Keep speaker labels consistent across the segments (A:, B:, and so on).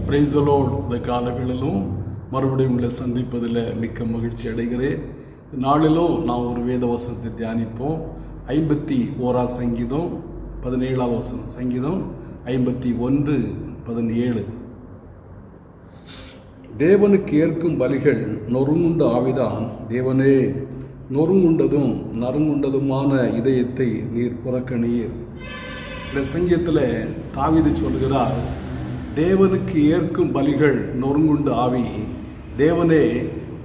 A: Praise the Lord. இந்த காலங்களிலும் மறுபடியும் உங்களை சந்திப்பதில் மிக்க மகிழ்ச்சி அடைகிறேன். நாளிலும் நாம் ஒரு வேத வசனத்தை தியானிப்போம். 51 சங்கீதம் 17 வசனம். சங்கீதம் 51:17. தேவனுக்கு ஏற்கும் பலிகள் நொறுங்குண்ட ஆவிதான். தேவனே, நொறுங்குண்டதும் நறுங்குண்டதுமான இதயத்தை நீர் புறக்கணீர். இந்த சங்கீதத்தில் தாவீது சொல்கிறார், தேவனுக்கு ஏற்கும் பலிகள் நொறுங்குண்ட ஆவி. தேவனே,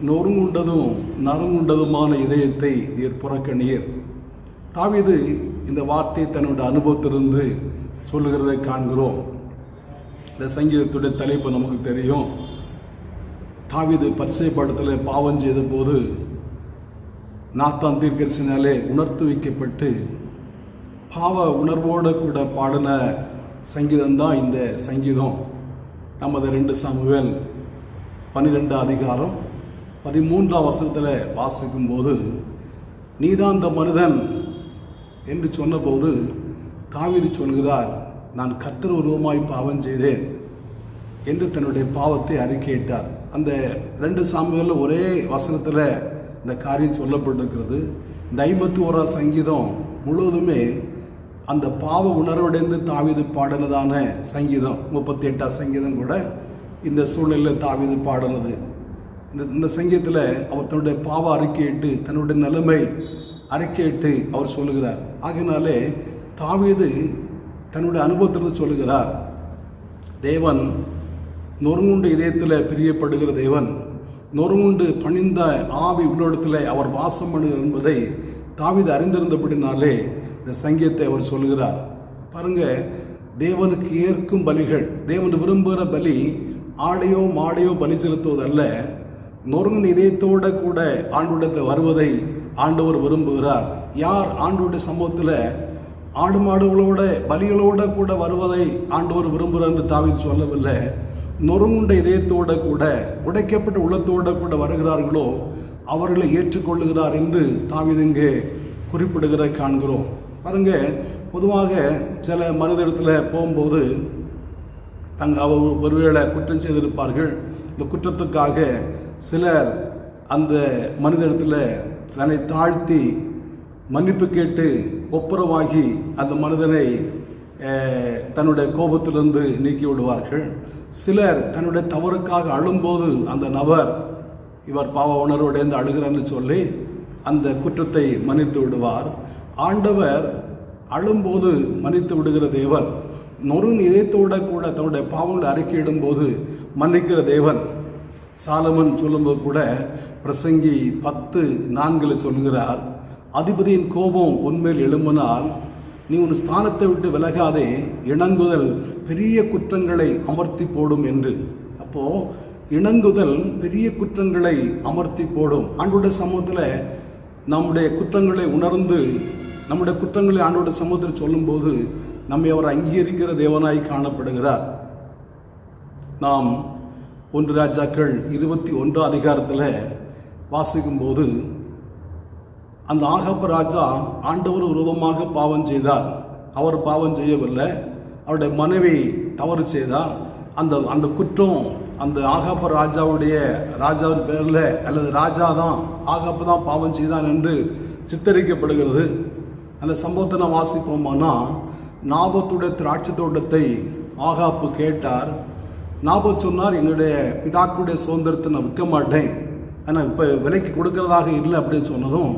A: நொறுங்குண்டதும் நறுங்குண்டதுமான இதயத்தை நீர் புறக்கணீர். தாவீது இந்த வார்த்தையை தன்னுடைய அனுபவத்திலிருந்து சொல்லுகிறதை காண்கிறோம். இந்த சங்கீதத்துடைய தலைப்பு நமக்கு தெரியும். தாவீது பரிசை படத்தில் பாவம் செய்த போது நாத்தான் தீர்க்கதரிசினாலே உணர்த்து வைக்கப்பட்டு பாவ உணர்வோடு கூட பாடின சங்கீதம்தான் இந்த சங்கீதம். நமது 2 சாமுவேல் 12:13 வாசிக்கும்போது, நீதான் அந்த மனிதன் என்று சொன்னபோது தாவீது சொல்கிறார், நான் கர்த்தர் விரோதமாய் பாவம் செய்தேன் என்று தன்னுடைய பாவத்தை அறிக்கையிட்டார். அந்த 2 சாமுவேலில் ஒரே வசனத்தில் இந்த காரியம் சொல்லப்பட்டிருக்கிறது. இந்த 51 சங்கீதம் முழுவதுமே அந்த பாவ உணர்வடைந்து தாவீது பாடினதான சங்கீதம். 38 சங்கீதம் கூட இந்த சூழ்நிலையில் தாவீது பாடினது. இந்த சங்கீதத்தில் அவர் தன்னுடைய பாவ அறிக்கையிட்டு தன்னுடைய நிலைமை அறிக்கையிட்டு அவர் சொல்லுகிறார். ஆகையினாலே தாவீது தன்னுடைய அனுபவத்திலிருந்து சொல்லுகிறார், தேவன் நொறுங்குண்டு இதயத்தில் பிரியப்படுகிற தேவன், நொறுங்குண்டு பணிந்த ஆவி உள்ளிடத்தில் அவர் வாசம் பண்ணுகிறார் என்பதை தாவீது அறிந்திருந்தபடினாலே இந்த சங்கீதத்தை அவர் சொல்லுகிறார். பாருங்க, தேவனுக்கு ஏற்கும் பலிகள், தேவன் விரும்புகிற பலி ஆடையோ மாடையோ பலி செலுத்துவதல்ல, நொறுங்கின இதயத்தோடு கூட ஆண்டவரிடத்தில் வருவதை ஆண்டவர் விரும்புகிறார். யார் ஆண்டவருடைய சமூகத்தில் ஆடு மாடுகளோட பலிகளோட கூட வருவதை ஆண்டவர் விரும்புகிறார் என்று தாவீது சொல்லவில்லை. நொறுங்குண்ட இதயத்தோடு கூட உடைக்கப்பட்ட உள்ளத்தோடு கூட வருகிறார்களோ அவர்களை ஏற்றுக்கொள்ளுகிறார் என்று தாவீது இங்கே குறிப்பிடுகிற காண்கிறோம். பாருங்க, பொதுவாக சில மனிதரிடத்தில் போகும்போது ஒருவேளை குற்றம் செய்திருப்பார்கள். இந்த குற்றத்துக்காக சிலர் அந்த மனிதரிடத்தில் தன்னை தாழ்த்தி மன்னிப்பு கேட்டு ஒப்புரவாகி அந்த மனிதனை தன்னுடைய கோபத்திலிருந்து நீக்கி விடுவார்கள். சிலர் தன்னுடைய தவறுக்காக அழும்போது அந்த நபர் இவர் பாவ உணர்வுடைந்து அழுகிறான்னு சொல்லி அந்த குற்றத்தை மன்னித்து விடுவார். ஆண்டவர் அழும்போது மன்னித்து விடுகிற தேவன், நொறுங்கின இதயத்தோடு கூட தன்னுடைய பாவங்களை அறிக்கையிடும்போது மன்னிக்கிற தேவன். சாலமன் சொல்லும்போது கூட பிரசங்கி 10:4 சொல்கிறார், அதிபதியின் கோபம் உன்மேல் எழும்பினால் நீ உன் ஸ்தானத்தை விட்டு விலகாதே, இணங்குதல் பெரிய குற்றங்களை அமர்த்தி போடும் என்று. அப்போ இணங்குதல் பெரிய குற்றங்களை அமர்த்தி போடும். ஆண்டவருடைய சமூகத்தில் நம்முடைய குற்றங்களை உணர்ந்து நம்முடைய குற்றங்களை ஆண்டவருடைய சமூகத்தில் சொல்லும்போது நம்மை அவர் அங்கீகரிக்கிற தேவனாய் காணப்படுகிறார். நாம் 1 ராஜாக்கள் 21 வாசிக்கும்போது அந்த ஆகாப் ராஜா ஆண்டவர் விரோதமாக பாவம் செய்தார். அவர் பாவம் செய்யவில்லை, அவருடைய மனைவி தவறு செய்தார். அந்த குற்றம் அந்த ஆகாப் ராஜாவின் பேரில் அல்லது ராஜா தான் ஆகாப்பு தான் பாவம் செய்தான் என்று சித்தரிக்கப்படுகிறது. அந்த சம்பவத்தை நான் வாசிப்போமானா, நாபோத்துடைய திராட்சை தோட்டத்தை ஆகாப்பு கேட்டார். நாபோத் சொன்னார், எங்களுடைய பிதாக்களுடைய சுதந்திரத்தை நான் விற்க மாட்டேன், ஆனால் இப்போ விலைக்கு கொடுக்கறதாக இல்லை அப்படின்னு சொன்னதும்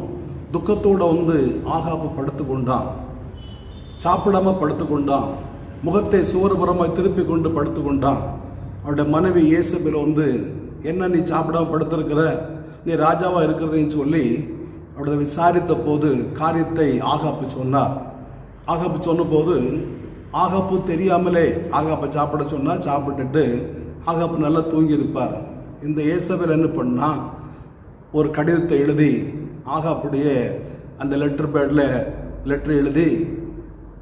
A: துக்கத்தோடு ஆகாப்பு படுத்து கொண்டான். சாப்பிடாமல் படுத்து கொண்டான். முகத்தை சுவர்புறமாக திருப்பி கொண்டு படுத்து கொண்டான். அவருடைய மனைவி ஏசபேல் என்ன நீ சாப்பிடாமல் படுத்திருக்கிற, நீ ராஜாவாக இருக்கிறதைன்னு சொல்லி அவருடைய விசாரித்த போது காரியத்தை ஆகாப்பு சொன்னார். ஆகாப்பு சொன்னபோது ஆகாப்பு தெரியாமலே ஆகாப்பை சாப்பிட சொன்னால் சாப்பிட்டுட்டு ஆகாப்பு நல்லா தூங்கியிருப்பார். இந்த ஏசபேல் என்ன பண்ணால் ஒரு கடிதத்தை எழுதி ஆகாப்புடைய அந்த லெட்டர் பேடில் லெட்டர் எழுதி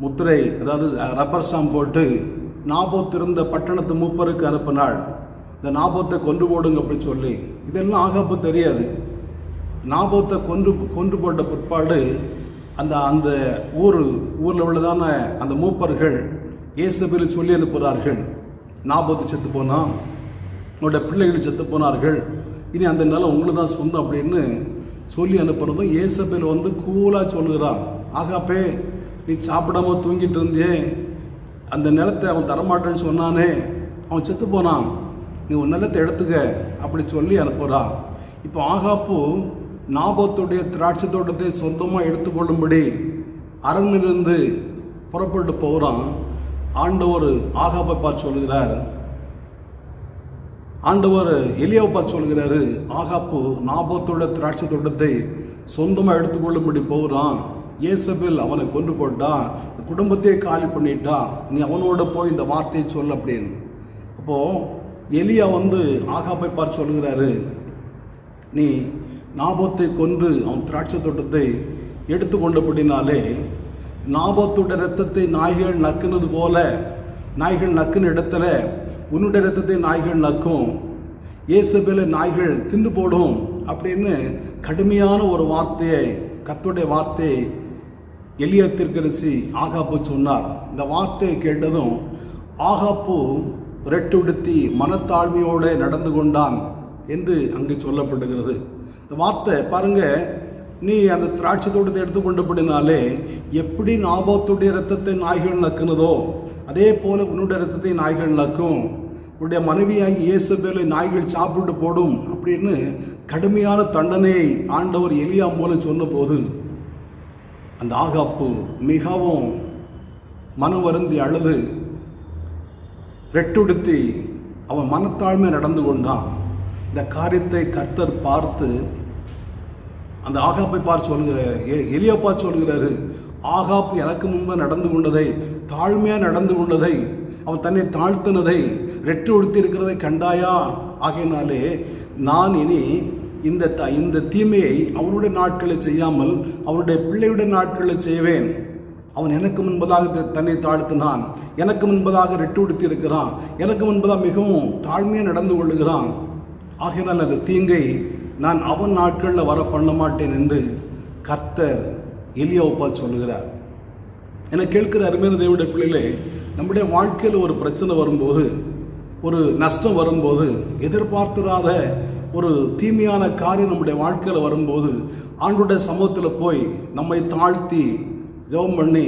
A: முத்திரை, அதாவது ரப்பர் ஸ்டாம்ப் போட்டு நாபோத் இருந்த பட்டணத்து மூப்பருக்கு அனுப்பினாள். இந்த நாபோத்தை கொன்று போடுங்க அப்படின்னு சொல்லி. இதெல்லாம் ஆகாப்பு தெரியாது. நாபோத்தை கொன்று போட்ட பிற்பாடு அந்த ஊரில் உள்ளதான அந்த மூப்பர்கள் இயேசுவில் சொல்லி அனுப்புகிறார்கள், நாபோத்து செத்து போனான், அவருடைய பிள்ளைகள் செத்து போனார்கள், இனி அந்த நிலம் உங்களுக்கு தான் சொந்தம் அப்படின்னு சொல்லி அனுப்புறதும் ஏசபேல் வந்து கூலாக சொல்லுகிறான், ஆகாப்பே நீ சாப்பிடாம தூங்கிட்டு இருந்தியே, அந்த நிலத்தை அவன் தரமாட்டேன்னு சொன்னானே, அவன் செத்து போனான், நீ ஒரு நிலத்தை எடுத்துக்க அப்படி சொல்லி அனுப்புகிறான். இப்போ ஆகாப்பு நாபோத்துடைய திராட்சை தோட்டத்தை சொந்தமாக எடுத்துக்கொள்ளும்படி அரண்மனையிலிருந்து புறப்பட்டு போகிறான். ஆண்டவர் ஆகாப்பை பார்த்து சொல்லுகிறார், ஆண்டவர் எலியாவை பார்த்து சொல்கிறாரு, ஆகாப்பு நாபோத்தோட திராட்சை தோட்டத்தை சொந்தமாக எடுத்துக்கொள்ளும்படி போகிறான், ஏசபேல் அவனை கொண்டு போட்டான், குடும்பத்தையே காலி பண்ணிட்டா, நீ அவனோட போய் இந்த வார்த்தையை சொல் அப்படின்னு. அப்போது எலியா வந்து ஆகாப்பை பார்த்து சொல்லுகிறாரு, நீ நாபோத்தை கொன்று அவன் திராட்சை தோட்டத்தை எடுத்துக்கொண்டபடினாலே நாபோத்துடைய இரத்தத்தை நாய்கள் நக்குனது போல, நாய்கள் நக்குன இடத்துல உன்னுடைய இரத்தத்தை நாய்கள் நக்கும், ஏசபேலை நாய்கள் தின்று போடும் அப்படின்னு கடுமையான ஒரு வார்த்தையை, கர்த்தருடைய வார்த்தையை எலியா தீர்க்கதரிசி ஆகாப்பு சொன்னார். இந்த வார்த்தையை கேட்டதும் ஆகாப்பு ரெட்டுடுத்தி மனத்தாழ்மையோடு நடந்து கொண்டான் என்று அங்கு சொல்லப்படுகிறது. இந்த வார்த்தை பாருங்க, நீ அந்த திராட்சை தோட்டத்தை எடுத்துக்கொண்டபடினாலே எப்படி நாபோத்துடைய இரத்தத்தை நாய்கள் நக்குனதோ அதே போல உன்னுடைய இரத்தத்தை நாய்கள் நக்கும், உன்னுடைய மனைவியாகி இயேசபேலை நாய்கள் சாப்பிட்டு போடும் அப்படின்னு கடுமையான தண்டனையை ஆண்டவர் எலியா மூலம் சொன்னபோது அந்த ஆகாப்பு மிகவும் மனம் வருந்தி அழுது ரெட்டுடுத்தி அவன் மனத்தாழ்மை நடந்து கொண்டான். இந்த காரியத்தை கர்த்தர் பார்த்து அந்த ஆகாப்பை பார்த்து சொல்லுகிறார், எலியா பார்த்து சொல்கிறாரு, ஆகாப்பு எனக்கு முன்பு நடந்து கொண்டதை, தாழ்மையாக நடந்து கொண்டதை, அவன் தன்னை தாழ்த்தினதை, ரெட்டு உடுத்தி இருக்கிறதை கண்டாயா, ஆகையினாலே நான் இனி இந்த தீமையை அவனுடைய நாட்களில் செய்யாமல் அவனுடைய பிள்ளையுடைய நாட்களில் செய்வேன். அவன் எனக்கு முன்பதாக தன்னை தாழ்த்தினான், எனக்கு முன்பதாக ரெட்டு உடுத்தி இருக்கிறான், எனக்கு முன்பதாக மிகவும் தாழ்மையாக நடந்து கொள்ளுகிறான், ஆகையினால் அந்த தீங்கை நான் அவன் நாட்களில் வர பண்ண மாட்டேன் என்று கர்த்தர் எலியாவை பார்த்து சொல்லுகிறார். என கேட்கிற அருமையான தேவனுடைய பிள்ளைகளே, நம்முடைய வாழ்க்கையில் ஒரு பிரச்சனை வரும்போது, ஒரு நஷ்டம் வரும்போது, எதிர்பார்த்திராத ஒரு தீமையான காரியம் நம்முடைய வாழ்க்கையில் வரும்போது ஆண்டவருடைய சமூகத்தில் போய் நம்மை தாழ்த்தி ஜெபம் பண்ணி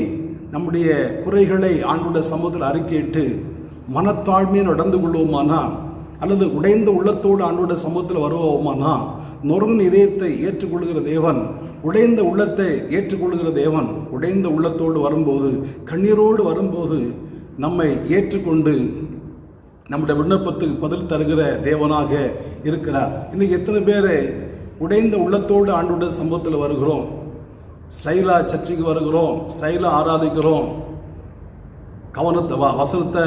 A: நம்முடைய குறைகளை ஆண்டவருடைய சமூகத்தில் அறிக்கையிட்டு மனத்தாழ்மையை நடந்து கொள்வோமானா, அல்லது உடைந்த உள்ளத்தோடு ஆண்டவருடைய சமூகத்தில் வருவோமானா, நொறுங்கின இதயத்தை ஏற்றுக்கொள்கிற தேவன், உடைந்த உள்ளத்தை ஏற்றுக்கொள்கிற தேவன், உடைந்த உள்ளத்தோடு வரும்போது, கண்ணீரோடு வரும்போது நம்மை ஏற்றுக்கொண்டு நம்முடைய விண்ணப்பத்துக்கு பதில் தருகிற தேவனாக இருக்கிறார். இன்னைக்கு எத்தனை பேர் உடைந்த உள்ளத்தோடு ஆண்டவருடைய சமூகத்தில் வருகிறோம், ஸ்டைலாக சர்ச்சைக்கு வருகிறோம், ஸ்டைலாக ஆராதிக்கிறோம், கவனத்தை வசனத்தை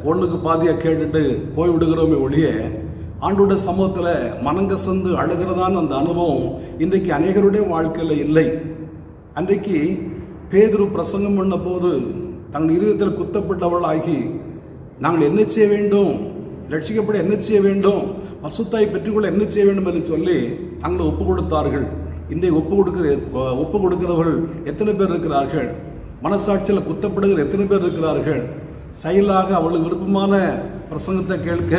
A: ஒன்றுக்கு பாதியாக கேட்டுட்டு போய் விடுகிறோமே ஒழிய ஆண்டவருடைய சமூகத்தில் மனங்கசந்து அழுகிறதான அந்த அனுபவம் இன்றைக்கு அநேகருடைய வாழ்க்கையில் இல்லை. அன்றைக்கு பேதுரு பிரசங்கம் பண்ண போது தங்கள் இருதயத்தில் குத்தப்பட்டவர்களாகி நாங்கள் என்ன செய்ய வேண்டும், ரட்சிக்கப்பட என்ன செய்ய வேண்டும், பசுத்தாய் பெற்றுக்கொள்ள என்ன செய்ய வேண்டும் என்று சொல்லி தங்களை ஒப்பு கொடுத்தார்கள். இன்றைக்கு ஒப்பு கொடுக்கிறவர்கள் எத்தனை பேர் இருக்கிறார்கள்? மனசாட்சியில் குத்தப்படுகிற எத்தனை பேர் இருக்கிறார்கள்? செயலாக அவளுக்கு விருப்பமான பிரசங்கத்தை கேட்க,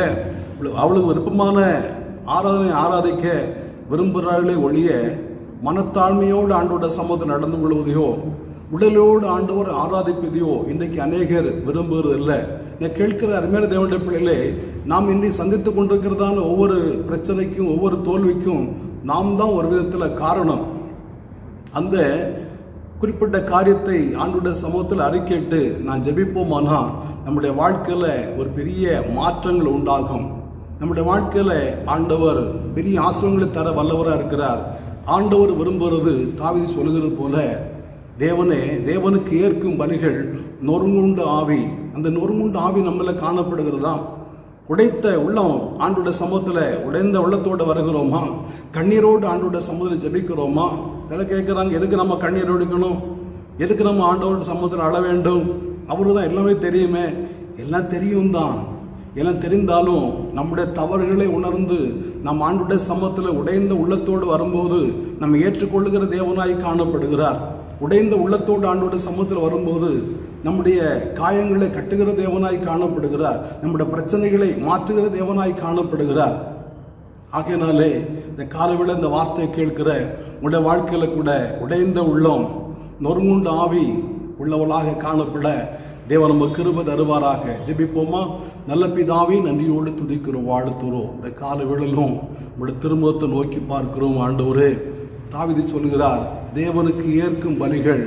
A: அவளுக்கு விருப்பமான ஆராதிக்க விரும்புகிறார்களே ஒழிய மனத்தாழ்மையோடு ஆண்டோட சமூகத்தில் நடந்து கொள்வதையோ உடலோடு ஆண்டவர் ஆராதிப்பதையோ இன்றைக்கு அநேகர் விரும்புகிறது இல்லை. நான் கேட்கிற அருமையான தேவனுடைய பிள்ளைகளே, நாம் இன்றைக்கு சந்தித்து கொண்டிருக்கிறதான ஒவ்வொரு பிரச்சனைக்கும் ஒவ்வொரு தோல்விக்கும் நாம் தான் ஒரு விதத்தில் காரணம். அந்த குறிப்பிட்ட காரியத்தை ஆண்டவருடைய சமூகத்தில் அறிக்கையிட்டு நான் ஜெபிப்போமானா நம்முடைய வாழ்க்கையில் ஒரு பெரிய மாற்றங்கள் உண்டாகும். நம்முடைய வாழ்க்கையில் ஆண்டவர் பெரிய ஆசீர்வாதங்களை தர வல்லவராக இருக்கிறார். ஆண்டவர் விரும்புகிறது தாவீது சொல்லுகிறது போல, தேவனுக்கு ஏற்கும் பலிகள் நொறுங்குண்டு ஆவி. அந்த நொறுங்குண்டு ஆவி நம்மள காணப்படுகிறதா? உடைத்த உள்ளம் ஆண்டோட சமூகத்தில் உடைந்த உள்ளத்தோடு வருகிறோமா? கண்ணீரோடு ஆண்டோட சமூகத்தில் ஜெபிக்கிறோமா? சில கேட்குறாங்க, எதுக்கு நம்ம கண்ணீர் ஒடிக்கணும், எதுக்கு நம்ம ஆண்டோட சமூகத்தில் அழ வேண்டும், அவரு தான் எல்லாமே தெரியுமே. எல்லாம் தெரியும் தான், எல்லாம் தெரிந்தாலும் நம்முடைய தவறுகளை உணர்ந்து நம் ஆண்டோட சமூகத்தில் உடைந்த உள்ளத்தோடு வரும்போது நம்ம ஏற்றுக்கொள்ளுகிற தேவனாய் காணப்படுகிறார். உடைந்த உள்ளத்தோடு ஆண்டோட சமூகத்தில் வரும்போது நம்முடைய காயங்களை கட்டுகிற தேவனாய் காணப்படுகிறார். நம்முடைய பிரச்சனைகளை மாற்றுகிற தேவனாய் காணப்படுகிறார். ஆகையினாலே இந்த காலவேளை இந்த வார்த்தையை கேட்கிற உங்களுடைய வாழ்க்கையில் கூட உடைந்த உள்ளம், நொறுங்குண்ட ஆவி உள்ளவளாக காணப்பட தேவன் நம்ம கிருபை தருவாராக. ஜெபிப்போமா? நல்ல பிதாவே, நன்றியோடு துதிக்கிறோம், வாழ்த்துறோம். இந்த காலவேளையிலும் உங்களுடைய திருமுகத்தை நோக்கி பார்க்கிறோம். ஆண்டவரே, தாவீது சொல்கிறார், தேவனுக்கு ஏற்கும் பலிகள்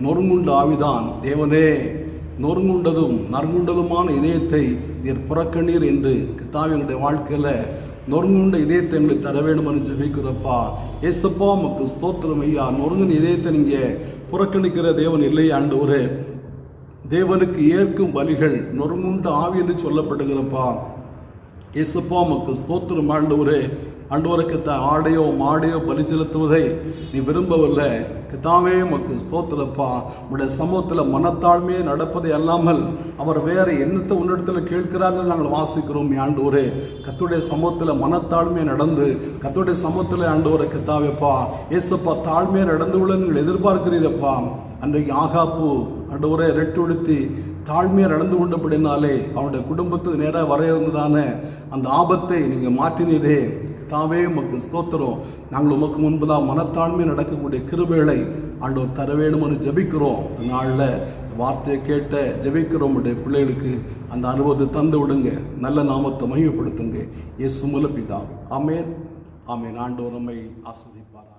A: நொறுங்குண்ட ஆவிதான். தேவனே, நொறுங்குண்டதும் நறுங்குண்டதுமான இதயத்தை நீர் புறக்கணீர் என்று தாவீதுடைய வாழ்க்கையில் நொறுங்குண்ட இதயத்தை எங்களுக்கு தர வேண்டும் என்று ஜெபிக்கிறப்பா. ஏசப்பா, உமக்கு ஸ்தோத்திரம் ஐயா. நொறுங்கின இதயத்தை நீங்கள் புறக்கணிக்கிற தேவன் இல்லை ஆண்டவரே. தேவனுக்கு ஏற்கும் பலிகள் நொறுங்குண்ட ஆவி என்று சொல்லப்படுகிறப்பா. ஏசப்பா, உமக்கு ஸ்தோத்திரம் ஆண்டவரே. ஆண்டவருக்கு ஆடையோ மாடையோ பலி செலுத்துவதை நீ விரும்பவில்லை. கர்த்தாவே, உமக்கு ஸ்தோத்திரப்பா. உடைய சமூகத்தில் மனத்தாழ்மையே நடப்பதை அல்லாமல் அவர் வேற என்னத்தை உன்னிடத்தில் கேட்கிறார்னு நாங்கள் வாசிக்கிறோம். ஆண்டவரே, கர்த்தருடைய சமூகத்தில் மனத்தாழ்மையை நடந்து கர்த்தருடைய சமூகத்தில் ஆண்டவரை கர்த்தாவேப்பா ஏசப்பா தாழ்மையை நடந்து உள்ள நீங்கள் எதிர்பார்க்கிறீரப்பா. அன்றைக்கு ஆகாப்பு ஆண்டவரை ரெட்டுடுத்தி தாழ்மையை நடந்து கொண்டபடினாலே அவனுடைய குடும்பத்துக்கு நேராக வர இருந்ததான அந்த ஆபத்தை நீங்கள் மாற்றினீரே. தாவே, உமக்கு ஸ்தோத்திரம். நாங்கள் உமக்கு முன்பதாக மனத்தாழ்மை நடக்கக்கூடிய கிருபைகளை ஆண்டவர் தர வேணும்னு ஜெபிக்கிறோம். இந்த நாளில் வார்த்தையை கேட்ட ஜெபிக்கிறோம். உடைய பிள்ளைகளுக்கு அந்த அனுபவத்தை தந்து விடுங்க. நல்ல நாமத்தை மகிமைப்படுத்துங்க. இயேசு மூலம் பிதாவே. ஆமென், ஆமென். ஆண்டவர் நம்மை ஆசீர்வதிப்பார்.